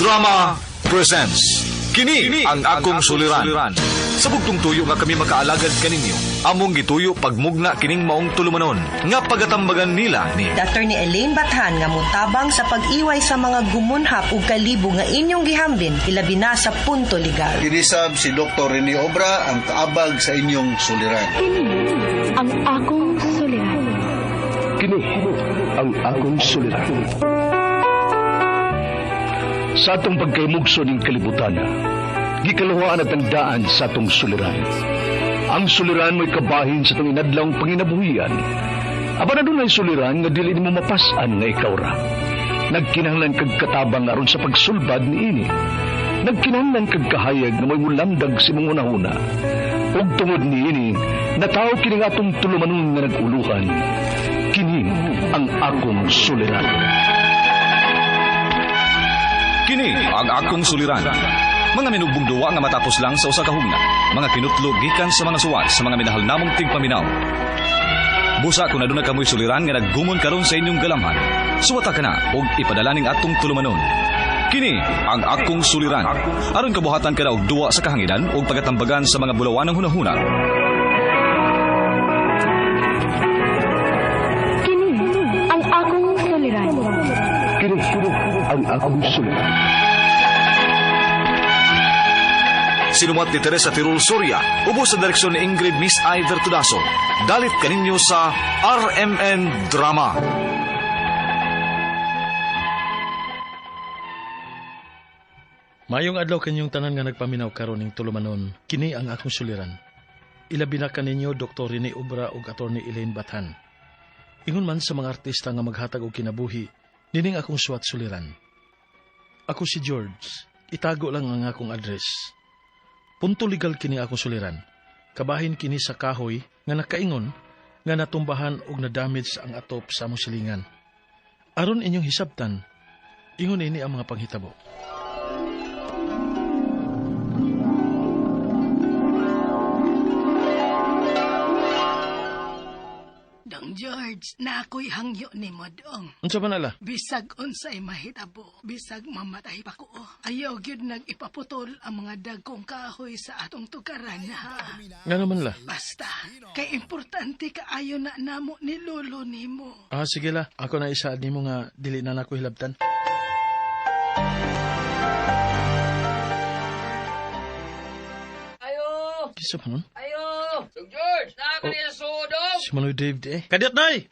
Drama presents Kini ang akong suliran. Sa bugtong tuyo nga kami makaalagad kaninyo, among gituyo pagmugna kining maong tulumanon nga pagatambagan nila ni Dr. ni Elaine Bathan nga mutabang sa pag-iway sa mga gumunhap ug kalibo nga inyong gihambin ilabi na sa punto legal. Kinisab si Dr. Rene Obra ang kaabag sa inyong suliran. Kini ang akong suliran. Kini ang akong suliran. Sa atong pagkaymugso ng kalibutan, gikaluhaan at ang daan sa atong suliran. Ang suliran mo'y kabahin sa itong inadlawng panginabuhian. Aba na doon ay suliran nga dili mo mapasan nga ikaw ra. Nagkinahanglan kag katabang aron sa pagsulbad ni ini. Nagkinahanglan kag kahayag na may mulamdag si mong unahuna. Ug tungod ni ini, nataw kini nga atong tulumanon nga naguluhan. Kini ang akong suliran. Kini ang akong suliran. Mga minugbong duwa nga matapos lang sa usa ka hugna. Mga kinutlo gikan sa mga suwat sa mga minahal namong tigpaminaw. Busa kung aduna kamoy suliran nga naggumon karon sa inyong galamhan, suwata ka na og ipadala ning atong tulumanon. Kini ang akong suliran. Aron kabuhatan ka na og duwa sa kahanginan og pagatambagan sa mga bulawanang hunahuna. Kini ang akong suliran. Kini ang akong suliran. Sinumat ni Teresa Tirul Soria, ubos sa direksyon ni Ingrid Miss Iver Tudaso. Dalit kaninyo sa RMN Drama. Mayong adlaw kanyong tanan nga nagpaminaw karon ning tulumanon. Kini ang akong suliran. Ilabi na kaninyo Dr. Rene Obra ug Attorney Elaine Bathan. Ingon man sa mga artista nga maghatag og kinabuhi, nining akong suwat suliran. Ako si George. Itago lang ang akong address. Punto legal kini akong suliran. Kabahin kini sa kahoy nga nakaingon nga natumbahan og na-damage ang atop sa among silingan. Aron inyong hisabtan, ingon ini ang mga panghitabo. Dong George, na ako'y hangyo ni mo dong. Unsa man ala? Bisag unsay mahitabo, bisag mamatay pa ko. Ayaw gyud nag-ipaputol ang mga dagkong kahoy sa atong tugaran ha. Nga naman la. Basta, kay importante kaayo na namo ni lolo nimo. Sige la. Ako na isa nimo nga dili na nako hilabtan. Ayo! Kisa man nun? Ayo! Dong George, na ako niya sudong! Si Manoy Dave di eh. Kadiat nay!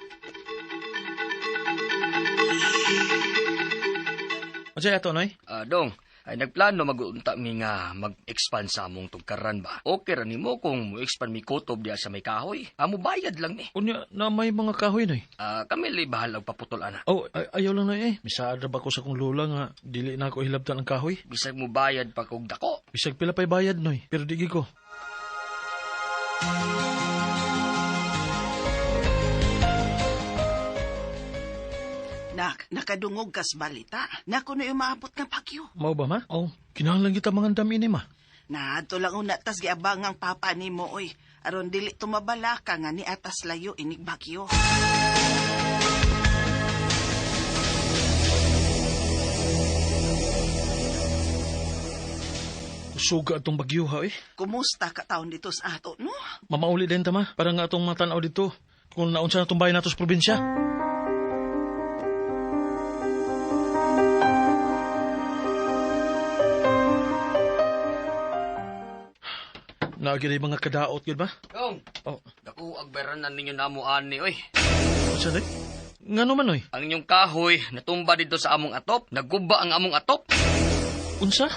Ano ato nay? Dong, ay nagplano mag-unta mi nga mag-expand sa among tugkaran ba? Okay ra nimo kung mo-expand mi kutob diya sa may kahoy. Amo bayad lang ni. Unya na may mga kahoy nay. Kami li bahal og paputol ana. Ayaw lang nay eh. Misaad ra ba ko sa kong lola nga dili na ako hilabtan ang kahoy. Bisag mo bayad pa kog dako. Bisag pila pa'y bayad noy. Pero digi ko. Nakadungog kas balita. Naku na umaabot ng bagyo. Mao ba ma? Kinahanglan kita mga dami ni ma. Naadto lang una tas giabang ang papa ni mo oy. Aron dili tumabala ka nga ni atas layo inig bagyo. Suga atong bagyo ha eh. Kumusta ka taon dito sa ato no? Mamauli din ta ma. Para nga atong matanaw dito. Kung naunsa na itong bayan nato sa probinsya. Naagiri mga kadaot yun ba? Dong, dako agberanan ninyo namo ani oy. Saan eh? Nga naman oy? Ang inyong kahoy natumba dito sa among atop. Nagguba ang among atop. Unsa?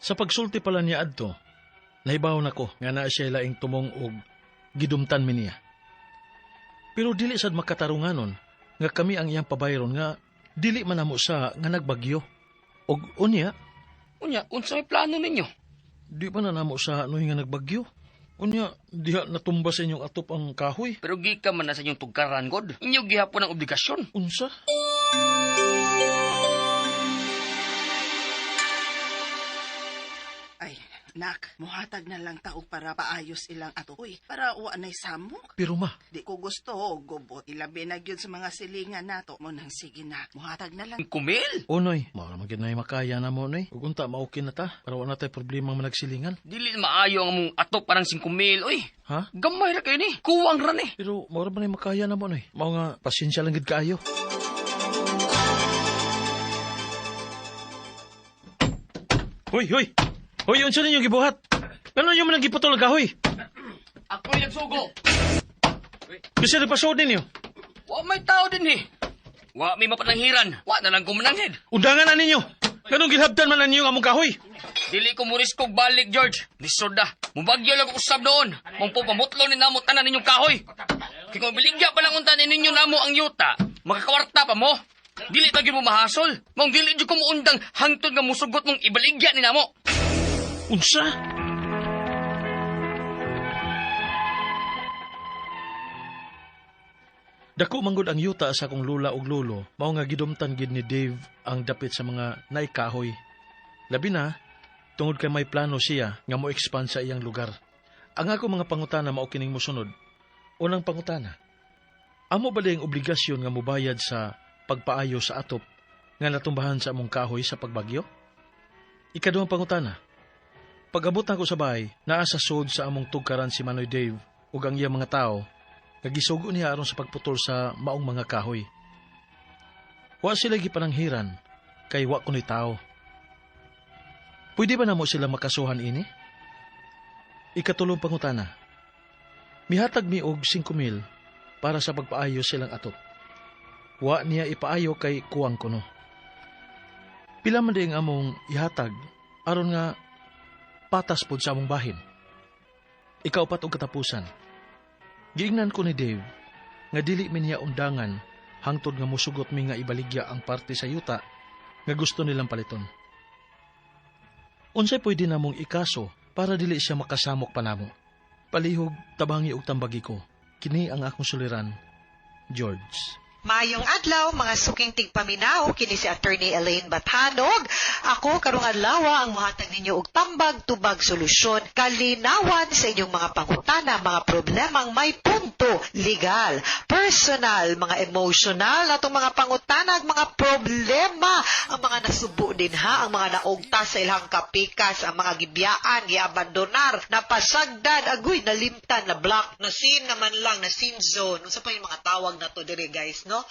Sa pagsulti pala niya adto, nahibaw nako nga naa siya laing tumong og gidumtan mi niya. Pero dili sad makatarunganon nga kami ang iyang pabayron nga dili man namo sa nga nagbagyo. Og unya, Unsa may plano ninyo? di pa na namo sa anoy nga nagbagyo. Unya, diha natumba sa inyong atop ang kahoy. Pero gika man na sa inyong tugkaran god. Inyo gihapon ang obligasyon. Unsa? Ay, Nak, muhatag na lang taog para paayos ilang atoy. Para wa nay samok. Pero ma, Di ko gusto, gubot. Ilabi na gyud sa mga silingan nato. Mo nang sige na, muhatag na lang. Kumil? unoy, mao magid na makaya na mo noy. Ug unta maokin na ta para wala tay problema managsilingan. Dili maayo ang mong atok parang 5,000, oy. Ha? Gamay ra kayo ni. Kuwang ra ni. Pero mao ra man ay makaya na mo noy. Mao nga pasensya lang gid kaayo. Hoy, hoy. Hoy, unsa ninyo gibuhat? Ano yung man giputol ang kahoy? Ako'y nagsugo. Kasi nagpasod ninyo. Wa may tao din eh. Wa may mapananghiran. Wa na lang kumananghid. Undangan na ninyo. Ganong gilhabdan man na ninyo ang among kahoy. Dili ko muriskog balik, George. Lisod na. Mubagyo lang ko usab doon. Mungpo pamutlo ni namo tanan ninyong kahoy. Kaya kung biligya pa lang unta ninyo namo ang yuta, makakawarta pa mo. Dili ba gyud mo mahasol? Mong dili jud ko muundang hangtod nga musugot mong ibaligya ni namo. Unsa? Dako manggod ang yuta sa akong lula ug lolo, mao nga gidumtan gid ni Dave ang dapit sa mga naikahoy. Labi na, tungod kay may plano siya nga mo-expand sa iyang lugar. Ang ako mga pangutana mao kining mosunod. Unang pangutana, amo ba ang obligasyon nga mobayad sa pagpaayo sa atop nga natumbahan sa among kahoy sa pagbagyo? Ikaduhang pangutana, pag-abot na ko sa bahay, naa sa sod sa among tugkaran si Manoy Dave ug ang iyang mga tao, nagisugo niya aron sa pagputol sa maong mga kahoy. Wa sila gipananghiran, kay wa kuno'y tao. Pwede ba namo sila makasuhan ini? Ikatulong pangutana, mihatag mi og 5,000 para sa pagpaayo silang atop. Wa niya ipaayo kay kuwang kuno. Pila man din among ihatag, aron nga patas pod sa among bahin. Ikaupat og katapusan. Giingnan ko ni Dave nga dili mi niya undangan hangtod nga musugot mi nga ibaligya ang parte sa yuta nga gusto nilang paliton. Unsay pwede namong ikaso para dili siya makasamok pa namo. Palihog tabangi og tambagi ko. Kini ang akong suliran, George. Mayong adlaw, mga suking tigpaminaw, kini si Attorney Elaine Bathanog. Ako, karong adlaw, ang muhatag ninyo og tambag, tubag, solusyon, kalinawan sa inyong mga pangutana, mga problemang may punto, legal, personal, mga emotional, atong mga pangutana, mga problema, ang mga nasubo din ha, ang mga naugta sa ilang kapikas, ang mga gibiyaan, giabandonar, napasagdan, agoy, nalimtan, na block, na sin naman lang, na sin zone. Unsa pa yung mga tawag na to dire, guys, no?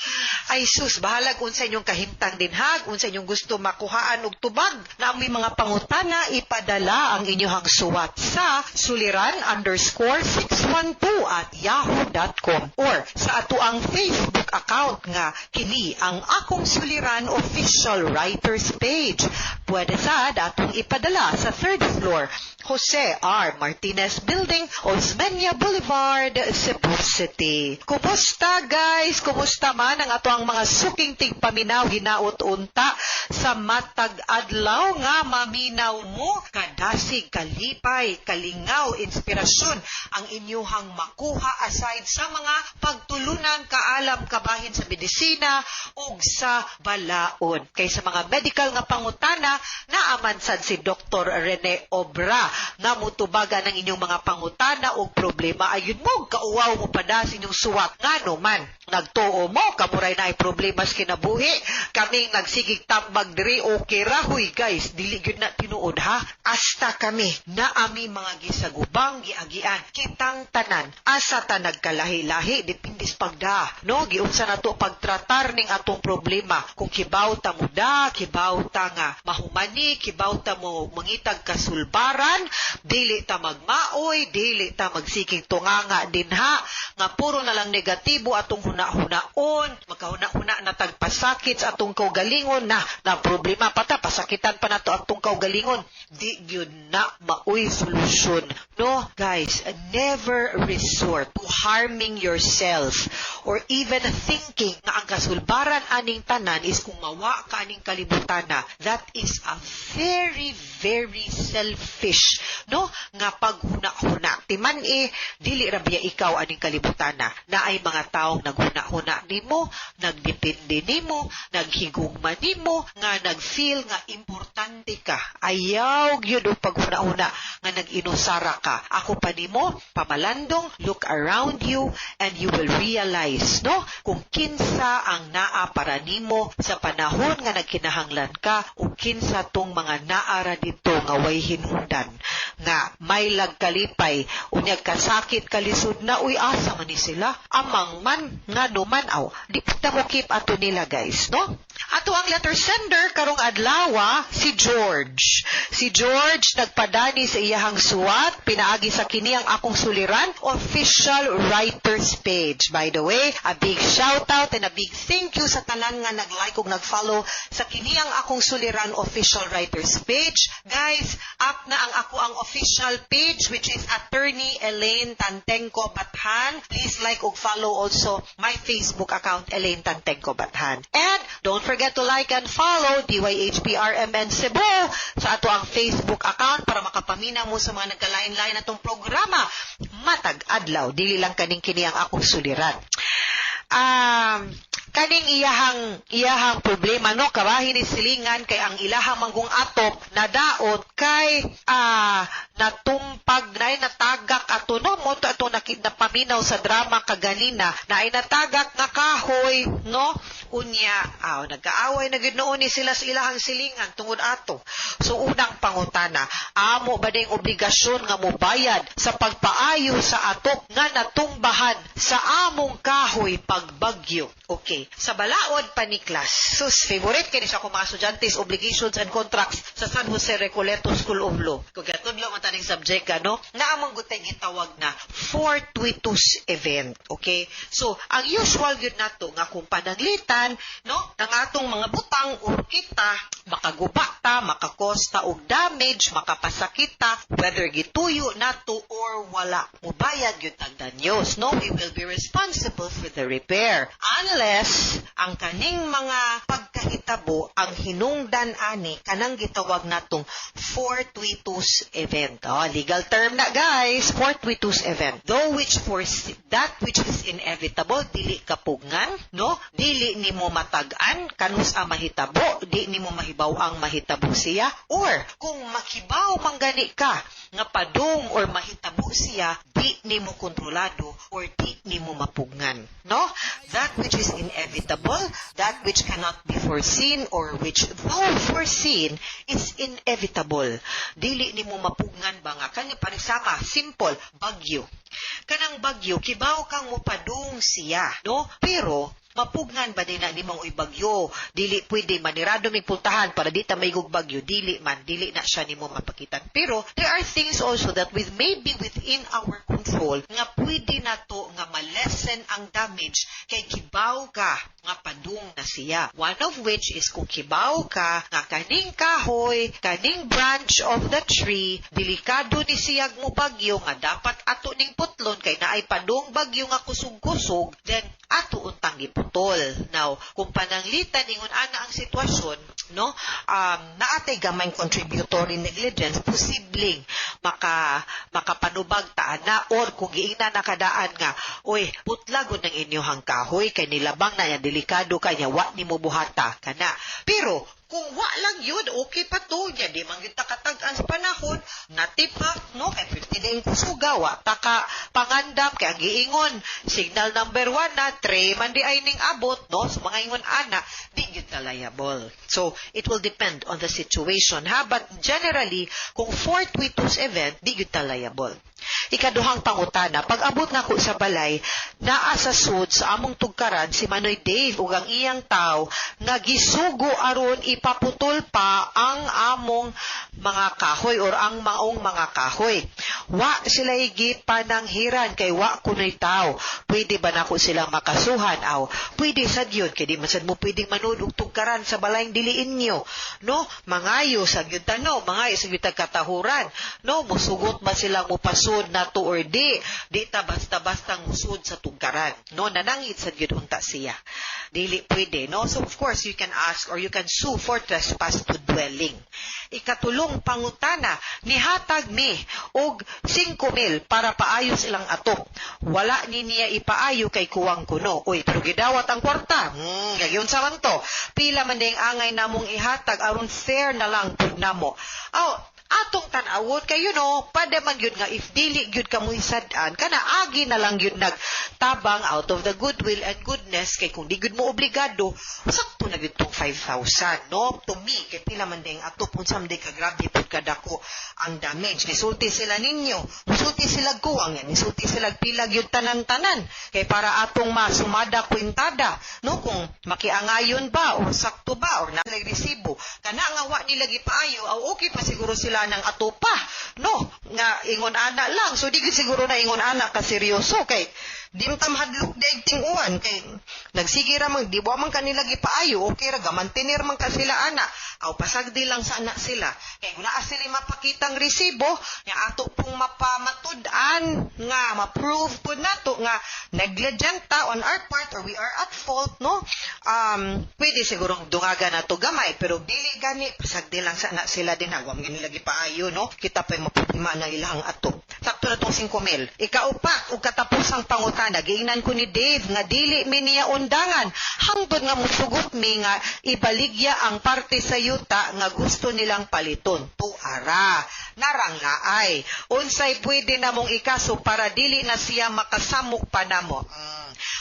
Ay sus, bahalag unsa inyong kahimtang dinhag, unsa inyong gusto makuhaan og tubag na may mga pangutana, ipadala ang inyong suwat sa suliran_612@yahoo.com or sa atuang Facebook account nga kini ang Akong Suliran Official Writers Page. Pwede sad atong ipadala sa 3rd floor Jose R. Martinez Building, Osmeña Boulevard, Cebu City. Kumusta guys? Kumusta man ang ato ang mga suking tigpaminaw hinaot unta sa matag adlaw nga maminaw mo? Kadasig, kalipay, kalingaw, inspirasyon ang inyuhang makuha aside sa mga pagtulunan kaalam kabahin sa medisina ug sa balaod. Kay sa mga medical nga pangutana, naaman sad si Dr. Rene Obra nga mutubagan ang inyong mga pangutana o problema. Ayun mo, kauwaw mo pa na sa inyong suwat. Nga man, nagtuo mo, kamuray na ay problema sa kinabuhi. Kaming nagsigig tambag diri, okay rahoy guys, dili yun na tinuod ha. Asta kami, na ami mga gisagubang, giagian, kitang tanan, asa ta nagkalahi-lahi, dipindis pagda. No, giunsa na to pagtratar ning atong problema. Kung kibaw ta mo da, kibaw ta nga mahumani, kibaw ta mo mangitag kasulbaran, dili ta magmaoy, dili ta magsikig tunganga dinha, nga puro na lang negatibo atong huna-hunaon, magkahuna-huna na tagpasakit sa atong kaugalingon na problema pata, pasakitan pa na to atong kaugalingon. Di yun na maoy solusyon. No, guys, never resort to harming yourself or even thinking na ang kasulbaran aning tanan is kung mawa ka aning kalibutana. That is a very, very selfish, no, nga paghuna-huna. Timan dili ra biya ikaw aning kalibutana na ay mga taong naghuna-huna nimo, nagdepende nimo, naghigugma nimo, nga nagfeel nga importante ka. Ayaw gyud og paghuna-huna nga nag-inusara ka. Ako pa nimo, pamalandong, look around you and you will realize, no, kung kinsa ang naa para nimo sa panahon nga nagkinahanglan ka o kinsa tong mga naara dito nga way hinungdan nga may lagkalipay unyag kasakit kalisod na uy asa man ni sila amang man nga numan aw di kita mo keep ato nila guys, no? Ato ang letter sender karong adlaw si George. Si George nagpadani sa iyahang suwat pinaagi sa kini ang akong suliran official writers page. By the way, a big shout out and a big thank you sa tanan nga nag-like ug nag-follow sa kini ang akong suliran official writers page. Guys, up na ang ako ang official page which is Attorney Elaine Tantengco Bathan. Please like ug follow also my Facebook account Elaine Tantengco Bathan. And don't forget to like and follow DYHPRMN Cebu sa ato ang Facebook account para makapaminaw mo sa mga nagkalain-lain natong programa. Matag adlaw, dili lang kaning kini ang akong suliran. Kaning iyahang problema, no, kabahin ni silingan kay ang ilahang manggong atop nadaot kay natumpag na natagak ato, no, mo ato napaminaw sa drama kaganina na ay natagak nga kahoy, no, unya nagkaaway na gid noon ni sila sa ilahang silingan tungod ato. So unang pangutana, amo ba ding obligasyon nga mobayad sa pagpaayo sa atop nga natumbahan sa among kahoy pagbagyo? Okay, sa balaod pa ni class. Sus, favorite kini sa akong mga estudyantes, obligations and contracts sa San Jose Recoleto School of Law. Kung katudlo man taning subject ano, na among gutay gitawag na fortuitous event. Okay? So, ang usual gyud nato nga kung pananglitan, no, ang atong mga butang o kita makagubata, makakosta og damage, makapasakita, whether gituyo nato or wala, mubayad gyud ang danyos, no? We will be responsible for the repair. Unless ang kaning mga pagkahitabo ang hinungdan ani kanang gitawag natong fortuitous event. Legal term na guys, fortuitous event. Though that which is inevitable, dili kapugngan, no? Dili nimo matag-an kanus ang mahitabo, di nimo mahibaw ang mahitabo siya, or kung makibaw manggani ka nga padung or mahitabo siya, di nimo kontrolado or di nimo mapugngan, no? That which is inevitable, that which cannot be foreseen, or which though foreseen is inevitable. Dili nimo mapugngan ba nga kani parisama simple bagyo. Kanang bagyo kibaw kang mopadung siya, no? Pero mapugnan ba din na di mong bagyo? Dili pwede manirado may pultahan para di ta maigog bagyo. Dili na siya nimo mapakitan. Pero there are things also that maybe within our control nga pwede na to nga malesen ang damage kay kibaw ka nga padung na siya. One of which is kung kibaw ka nga kaning kahoy, kaning branch of the tree, delikado ni siyag mo bagyo nga dapat ato ning putlon kay naay padung bagyo nga kusog-kusog, then ato untang giputol. Now, kung pananglitan ingon ana ang sitwasyon, no, naatay gamay contributory negligence, posibleng makapanubag ta ana, or kung giingna nakadaan nga, oy, putlagon ng inyohang kahoy kay nilabang na yan, delikado kanya, wa nimo buhata kana. Pero kung wa lang yun, okay pa to niya. Di man kita katag-an sa panahon, natipak, no? Kaya 50 na yung kusuga, wa taka pangandam, kaya giingon, signal number 1 na, 3 man di ay ning abot, no? So, mga ingon ana, di yun na liable. So, it will depend on the situation, ha? But generally, kung fortuitous event, di yun na liable. Ikaduhang pangutana, pag abot na ko sa balay, naa sa sud sa among tugkaran si Manoy Dave ug ang iyang taw nga gisugo aron ipaputol pa ang among mga kahoy or ang maong mga kahoy. Wa sila higit pananghiran kay wa kunoy taw. Pwede ba nako silang makasuhan? Aw, pwede sad yun kay di man sad mo pwedeng manood og tugkaran sa balayng diliin nyo, no? Mangayo sa gyud tanaw, mangayo sa gyud katahuran, no? Musugot ba silang mupasud na to or di ta basta-basta musud sa tugkaran, no? Nanangit sa gyud unta siya. Dili pwede, no? So of course you can ask or you can sue for trespass to dwelling. Ikatulong pangutana, nihatag mi og 5,000 para paayo silang atop. Wala ni niya ipaayo kay kuwang kuno. Uy, pero gidawat ang kwarta. Gagyon sa man to. Pila man ding angay namong ihatag aron fair na lang pud namo. Atong tanawon kayo no, pada man yun nga if dili yun ka mo isadan, kana agi na lang yun nagtabang out of the goodwill and goodness, kay kung di yun mo obligado, sakto na yun tong 5,000, no? To me, kay pila man ding atop, unsam di ka grabe po kadako ang damage. Nisulti sila ninyo, nisulti sila kuwang yan, nisulti sila pilag yun tanan-tanan, kay para atong masumada kwintada, no? Kung makiangayon ba, o sakto ba, o nalag resibo, kana nga wa nila gipaayo, okay pa siguro sila ng atopa, no? Nga ingon ana lang. So di gid siguro na ingon ana ka seryoso kay dimtam hadlok daig ting-uwan kay nagsige ra man di ba man kanila gipaayo, okay ra gamantener man ka sila ana. Aw pasagdi lang sa anak sila. Kay kung naa sila mapakitang resibo, nga ato pong mapamatud-an nga ma-prove pud nato nga negligent ta on our part or we are at fault, no? Pwede sigurong dungaga na to gamay, pero dili gani pasagdi lang sa anak sila din wa man nila gipaayo, no? Kita pa maproblema na ilang ato. Sakto na tong 5,000. Ikaupat ug katapusang pangutana, giingnan ko ni Dave nga dili mi niya undangan hangtod nga musugot mi nga ibaligya ang parte sa yuta nga gusto nilang paliton. Tuara, narang laay. Unsay pwede namong ikaso para dili na siya makasamok pa namo.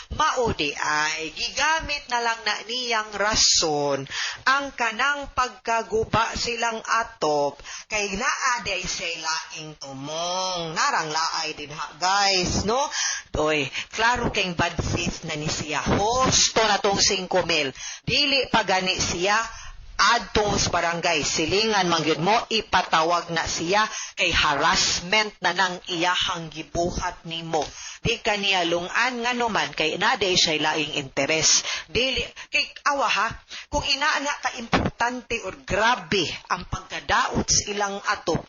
Maudi ay gigamit na lang na niyang rason ang kanang pagkaguba silang atop kay naaday say laing tumong. Narang laay din ha guys, no? Doy, klaro kayong bad faith na ni siya. Hosto na tong 5,000. Dili pa gani siya adtong sa barangay silingan mangyud mo ipatawag na siya kay harassment na nang iyahang gibuhat nimo. Di kaniya lungan nga naman kay naday siya laing interes. Dili kay awa ha, kung inaana ka importante or grabe ang pagkadaot sa ilang atop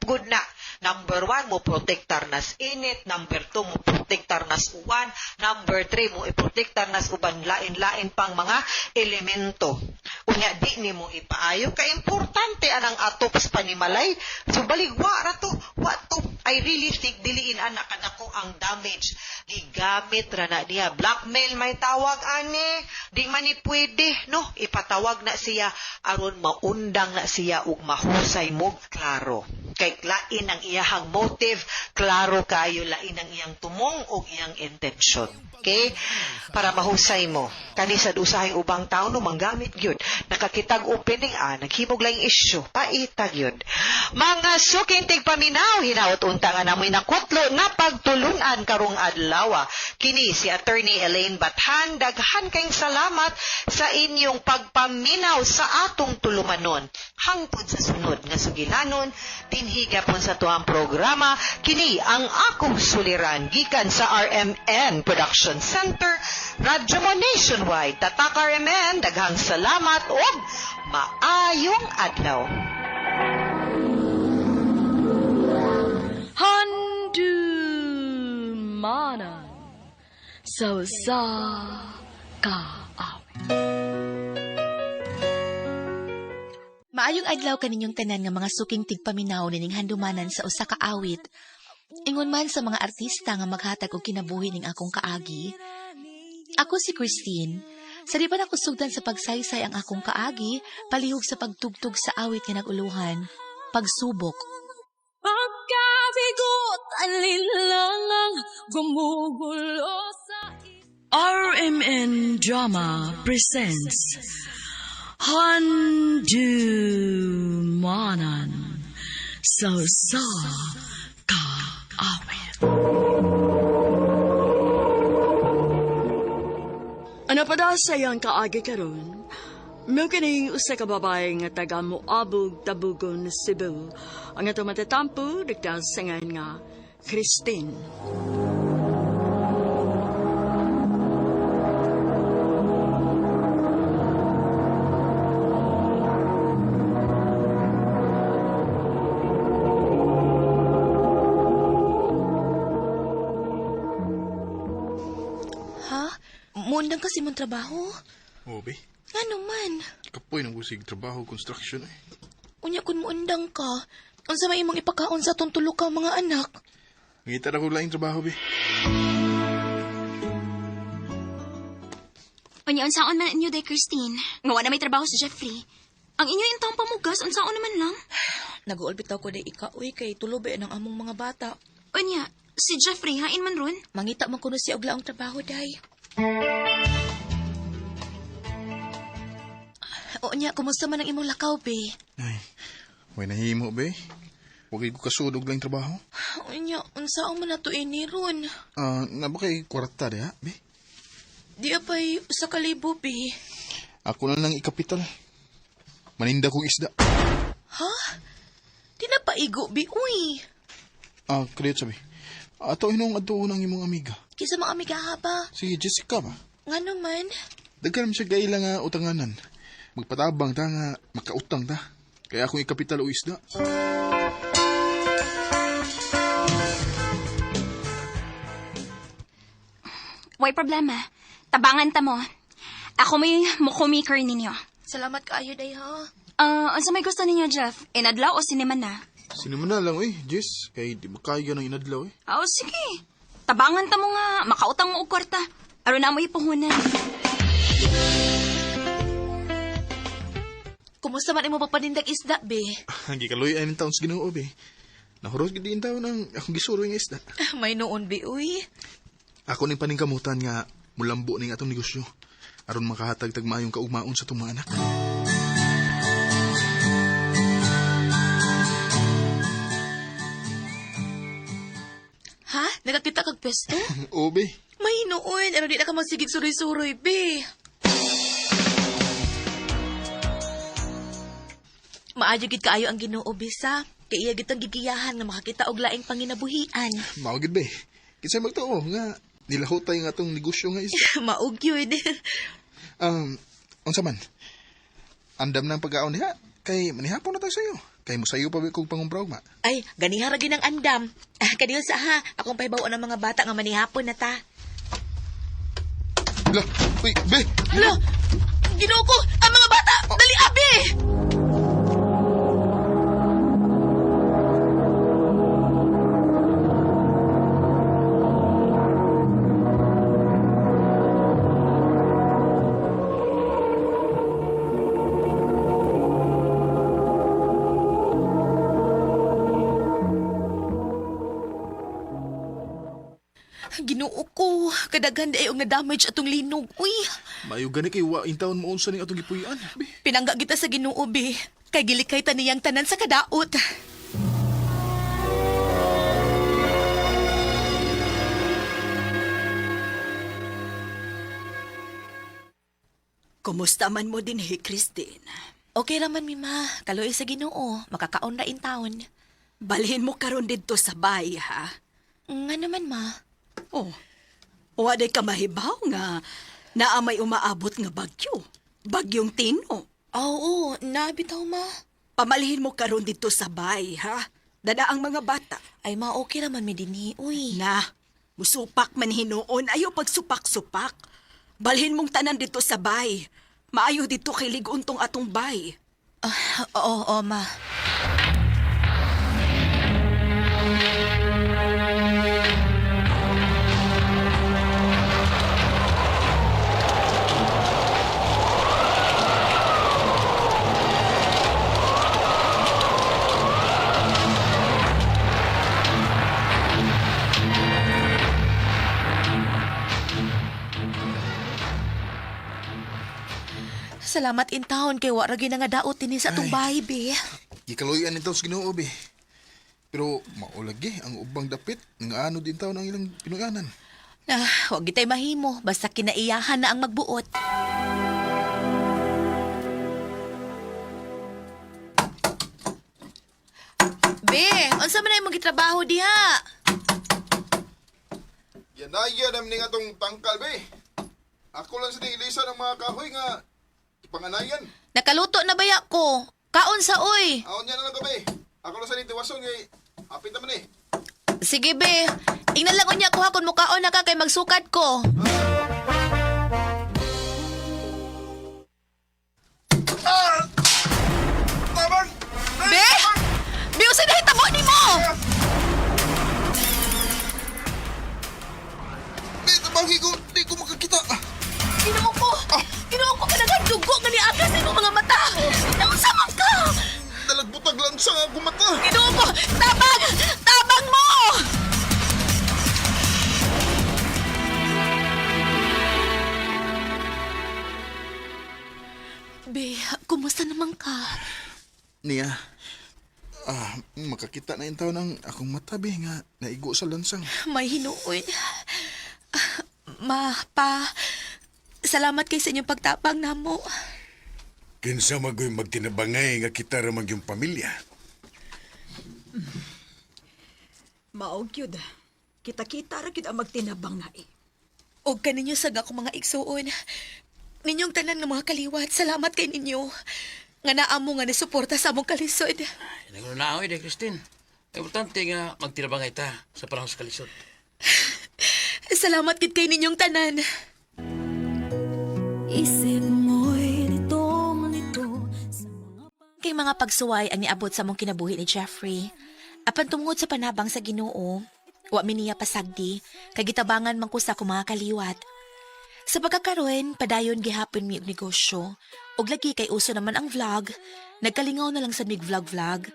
good na. Number 1 mo protektar nas init, number 2 mo protektar nas uwan, number 3 mo iprotektar nas uban lain-lain pang mga elemento. Unya di nimo ipaayo ka importante anang atop sa panimalay. So baligwa ra to. What to? I really think diliin anak kadako ang damage. Gigamit ra na niya. Blackmail may tawag ani. Di man ni pwede, no? Ipatawag na siya aron maundang na siya ug mahusay mo klaro. Kay lain ang iyahang motive, klaro kayo lain ang iyang tumong o iyang intensyon. Okay? Para mahusay mo. Kanisad usahing ubang tao no manggamit gyud. Nakakitag opening naghimog lang issue. Paitag yun. Mga suking tigpaminaw, hinaot unta nga namoy nakutlo na pagtulunan karong adlaw. Kini si Attorney Elaine Bathan, daghan kayong salamat sa inyong pagpaminaw sa atong tulumanon. Hangtod sa sunod nga sugilanon, dinhigapon sa tuang programa, kini ang akong suliran gikan sa RMN Production Center, Radyo Mo Nationwide. Tatak RMN, daghang salamat o maayong adlaw. Handumanan sa kaawit. Maayong adlaw kaninyong tanan nga mga suking tigpaminaw nining handumanan sa usa ka awit. Ingon man sa mga artista nga maghatag og kinabuhi ning akong kaagi. Ako si Christine. Sa di pa na kusugdan sa pagsaysay ang akong kaagi, palihog sa pagtugtog sa awit nga naguluhan, Pagsubok. Pagkabigot, alinlangang gumugulo sa RMN Drama presents Handumanan sa kaawit. Ano pa daw sayang kaagi karon? May kining usa ka babae nga taga Moabog, Tabugon, Cebu. Ang ato matatampo, dagdag sangan nga Christine. Muundang kasi mong trabaho? Oo, be. Ano man? Kapoy ng busig trabaho, construction eh. Unya kun muundang ka, unsa may imong ipakaon sa atong tulo ka mga anak? Ngita na ko laing trabaho, be. Unya, unsaon man inyo day, Christine? Ngawa na may trabaho si Jeffrey. Ang inyo yung taong pamugas, unsaon naman lang? Nag-uol bitaw ko day ikaoy kay tulobe ng among mga bata. Unya, si Jeffrey, hain man ron? Mangita man kuno siya og laong trabaho day. Unya, kumusta man ang imong lakaw, be? Ay, way nahimo, be. Huwag ko kasudog lang trabaho. Unya, unsaon man nato ini ron? Naba kay kwarta de, ha, be? Di apay usa ka libo, be. Ako na lang ikapital. Maninda kong isda. Ha? Di na paigo, be, uy. Kriyot sabi. Ato hinong ato ng imong amiga. Kisa mga amiga ba? Si Jessica ba? Nga naman. Dagkan siya gaila nga utanganan. Magpatabang ta nga makautang ta. Kaya akong ikapital o isda. Way problema. Tabangan ta mo. Ako may mukumaker ninyo. Salamat kaayo day, ha? Unsa may gusto ninyo, Jeff? Inadlaw o sinema na? Sinima na lang, Jess. Kay di makaya ng inadlaw, Sige. Tabangan ta mo nga. Makautang mo og kwarta. Aron na mo ipuhunan. Kumusta man imo pagpanindag isda, be? Hindi kaluyan ng taon sa Ginoo, be. Nahuros gid din taon ng akong gisuro ng isda. May noon, be, uy. Ako ning paningkamutan nga mulambo ning atong negosyo. Aron makahatag tag maayong kaugmaon sa itong mga anak. Ha? Nagakita kag pwesto? Oo, be. May noon, ano di na ka magsigig suroy-suroy, be. Maayo gid kaayo ang Ginoo, bisa. Kay iya gitang gigiyahan nga makakita og laing panginabuhian. Mao gid, be. Kisay magtuo nga nilahutay nga atong negosyo nga isda. Maog yun. Unsa man? Andam nang pagkaon diha. Kay manihapon na tayo sa'yo. Kay musayo pa ba kong pangumbraw, ma? Ay, ganiha ra gid ang andam. Kadiyos sa ha, akong pahibaw ng mga bata nga manihapon na ta. Hala, uy, be! Hala, Ginoo ko, ang mga bata! Dali, abi! Ginoo ko, kadaghan ay og na-damage atong linog, uy. Mayo gani kay wa intawon mo unsa ning atong gipuy-an, be. Pinangga kita sa Ginoo, be. Kay gilikay ta niyang tanan sa kadaot. Kumusta man mo din, Christine? Okay raman, Mima. Kaloy sa Ginoo, makakaon na in taon. Balhin mo karon dito sa bay, ha? Nga naman, ma. Oh, waday ka mahibaw nga naamay umaabot nga bagyo. Bagyong Tino. Oo, nabitaw, ma. Pamalhin mo karon dito sa bay, ha? Dada ang mga bata. Ay, ma, okay raman mi dinhi, uy. Na, musupak man hinuon, ayaw pagsupak-supak. Balhin mong tanan dito sa bay. Maayo dito kay liguntong atong bay. Oo, ma. Salamat in town kay wa ra gyud nga daot dinhi sa atong bahay, be. Gikaluyan nito sa Ginoo, be. Pero maulagi ang ubang dapit nga ano din taon ang ilang pinuyanan. Wag gitay mahimo basta kinaiyahan na ang magbuot. Be, unsa man ay mong gitrabaho diha? Yan na yan ning atong tangkal, be. Ako lang sa ilisa ng mga kahoy nga panganayan. Nakaluto na baya ko. Kaon sa oy. Aon niya na lang gabi. Ako lang sa nitiwason ngay apit naman eh. Sige, be. Ingnan lang unya ko hakon mo kaon na ka kay magsukat ko. Tabang! ang akong mata! Ginoo ko! Tabang! Tabang mo! Be, kumusta naman ka? Niya, makakita na yung tao ng akong mata, be, nga naigo sa lansang. May hinuoy. Salamat kay sa inyong pagtapang namo. Kinsa magoy magtinabangay nga kita ra magyong pamilya. Maog yun. Kita-kita ra kita magtinabang na eh. Og kaninyo sag ako mga igsuon. Ninyong tanan ng mga kaliwat, salamat kay ninyo. Nga naamo nga nasuporta sa among kalisod. Nagano na ako eh, Christine. Importante nga magtinabangay ta sa parang sa kalisod. Salamat gid kay ninyong tanan. Isip mo'y litong-lito. Kay mga pagsuway ang niabot sa mong kinabuhi ni Jeffrey. Apan tungod sa panabang sa Ginoo, wa mi niya pasagdi, kay gitabangan man ko sa akong mga kaliwat. Sa pagkakaroon, padayon gihapon mi og negosyo. Og lagi kay uso naman ang vlog, nagkalingaw na lang sa mig-vlog-vlog.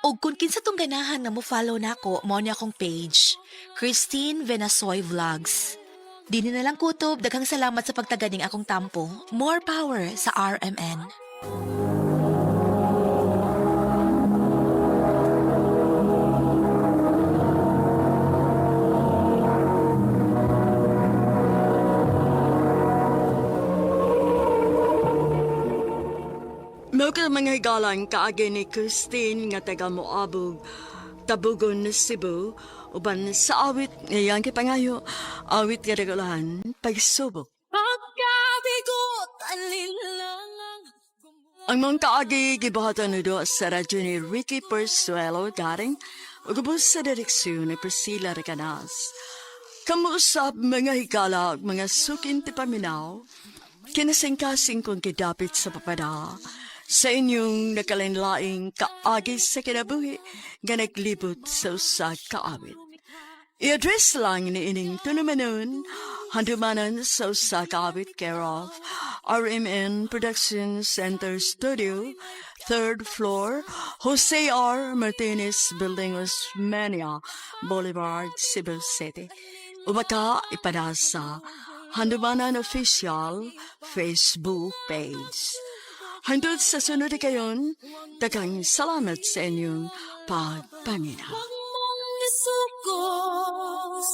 Og kung kinsa tong ganahan nga mo follow nako, mao ni akong page, Christine Venasoy Vlogs. Dini na lang kutob, daghang salamat sa pagtaganing akong tampo. More power sa RMN. Mao ka mga higalan kaagi ni Christine nga taga Moabog, Tabugon, Cebu, uban sa awit ngayang kipangayo, awit nga regulahan, pagsubok. Pagkabigot, alinlangang. Ang mga kaagi gibahatan do sa radyo ni Ricky Persuelo garing ugubos sa direksyon ni Priscilla Recanas. Kamuusap mga higala ug mga sukin ti paminaw, kinasingkasing kong kidapit sa papada, sa inyong nakalinlaing kaagi sa kinabuhi nga naglibot sa usa kaawit. I-address lang ni ining tunumanon, handumanan sa usa kaawit care of RMN Production Center Studio, 3rd floor, Jose R. Martinez Building, Osmeña Boulevard, Cebu City. Umaka ipadasa Handumanan Official Facebook page. Handod sa sunod kayon, daghang salamat sa inyong pagpaminaw. Mong nasugos